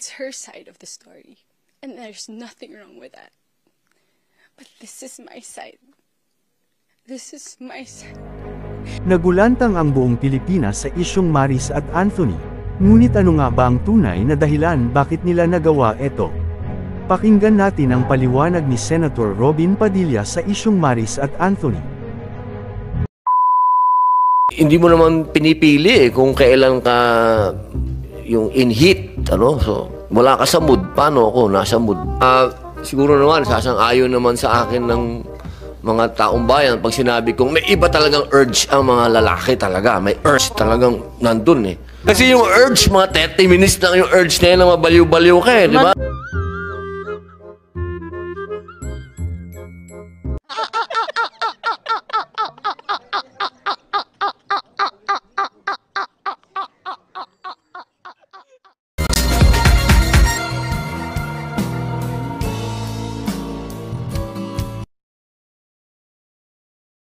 That's her side of the story. And there's nothing wrong with that. But this is my side. This is my side. Nagulantang ang buong Pilipinas sa isyung Maris at Anthony. Ngunit ano nga ba ang tunay na dahilan bakit nila nagawa ito? Pakinggan natin ang paliwanag ni Senator Robin Padilla sa isyung Maris at Anthony. Hindi mo naman pinipili kung kailan ka yung in heat, ano? So, wala ka sa mood. Paano ako nasa mood? Siguro naman, sasang-ayon naman sa akin ng mga taong bayan pag sinabi kong may iba talagang urge ang mga lalaki talaga. May urge talagang nandun eh. Kasi yung urge, mga 30 minutes lang yung urge na yun na mabaliw-baliw ka eh, di ba?